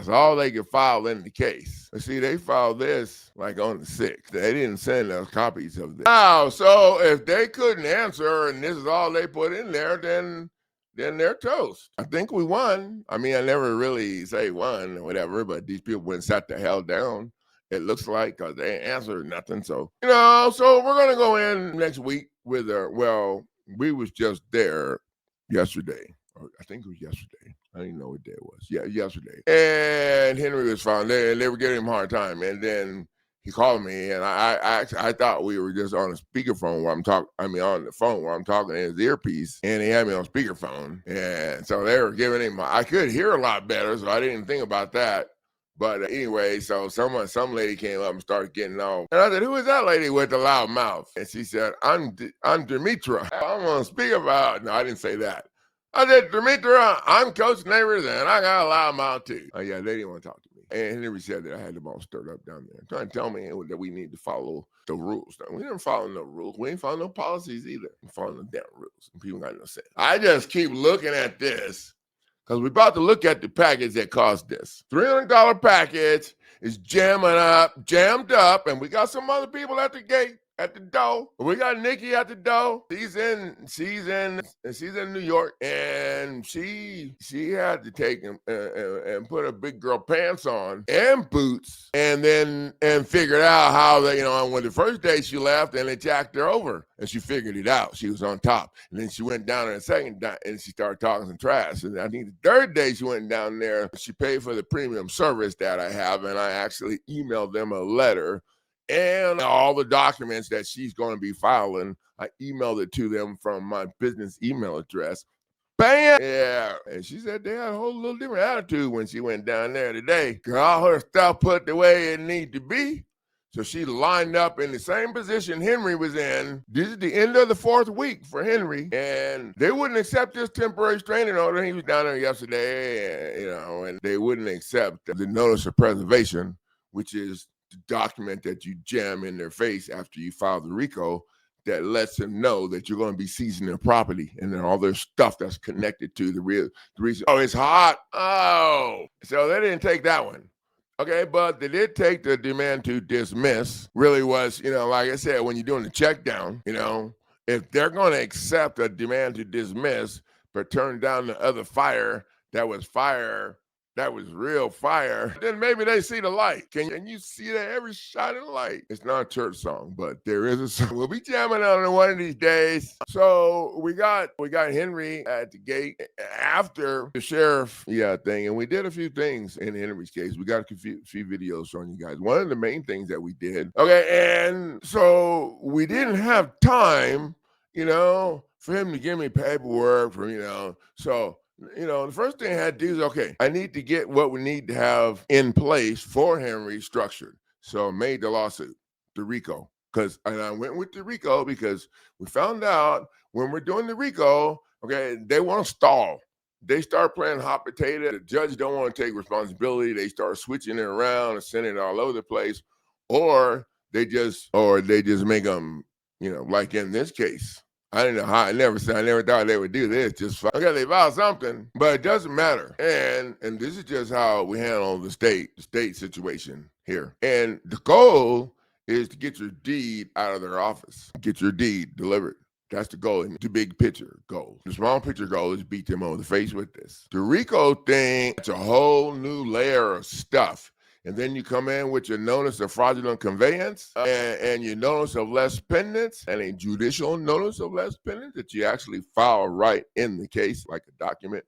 That's all they could file in the case. But see, they filed this like on the 6th. They didn't send us copies of this. Now, so if they couldn't answer and this is all they put in there, then they're toast. I think we won. I mean, I never really say won or whatever, but these people went and sat the hell down. It looks like, because they ain't answered nothing. So, so we're going to go in next week with we was just there yesterday. Or I think it was yesterday. I don't even know what day it was. Yeah, yesterday. And Henry was found there, and they were giving him a hard time. And then he called me, and I thought we were just on a speakerphone while I'm talking. I mean, on the phone while I'm talking in his earpiece, and he had me on speakerphone. And so they were giving him. I could hear a lot better, so I didn't think about that. But anyway, so some lady came up and started getting off. And I said, "Who is that lady with the loud mouth?" And she said, I'm Demetra. I'm on speak about. No, I didn't say that. I said, Demetra, I'm Coach Neighbors, and I got a loud mouth too. Oh yeah, they didn't want to talk to me. And Henry said that I had them all stirred up down there, trying to tell me that we need to follow the rules. No, we didn't follow no rules. We ain't follow no policies either. We follow the damn rules. And people got no sense. I just keep looking at this. Because we're about to look at the package that cost this. $300 package is jammed up, and we got some other people at the gate, at the door. We got Nikki at the door. She's in New York, and she had to take and put her big girl pants on and boots, and figured out how they, when the first day she left and they jacked her over, and she figured it out. She was on top, and then she went down on the second day and she started talking some trash. And I think the third day she went down there, she paid for the premium service that I have, and I actually emailed them a letter and all the documents that she's going to be filing. I emailed it to them from my business email address. Bam! Yeah. And she said they had a whole little different attitude when she went down there today. Got all her stuff put the way it need to be. So she lined up in the same position Henry was in. This is the end of the 4th week for Henry. And they wouldn't accept this temporary restraining order. He was down there yesterday, and they wouldn't accept the notice of preservation, which is the document that you jam in their face after you file the RICO that lets them know that you're going to be seizing their property and then all their stuff that's connected to the reason. Oh, it's hot. Oh, so they didn't take that one. Okay, but they did take the demand to dismiss. Really was, like I said, when you're doing the check down, if they're going to accept a demand to dismiss, but turn down the other fire, that was real fire, then maybe they see the light. Can you see that every shot of the light? It's not a church song, but there is a song. We'll be jamming on it one of these days. So we got Henry at the gate after the sheriff thing, and we did a few things in Henry's case. We got a few videos showing you guys. One of the main things that we did, and so we didn't have time, for him to give me paperwork so the first thing I had to do is, okay, I need to get what we need to have in place for Henry structured. So I made the lawsuit, the RICO, and I went with the RICO because we found out when we're doing the RICO, okay, they want to stall. They start playing hot potato. The judge don't want to take responsibility. They start switching it around and sending it all over the place, or they just make them, like in this case. I didn't know how. I never thought they would do this. Just okay, they filed something, but it doesn't matter. And this is just how we handle the state situation here. And the goal is to get your deed out of their office, get your deed delivered. That's the goal. And the big picture goal. The small picture goal is beat them over the face with this. The RICO thing, it's a whole new layer of stuff. And then you come in with your notice of fraudulent conveyance and your notice of less pendants and a judicial notice of less pendants that you actually file right in the case, like a document.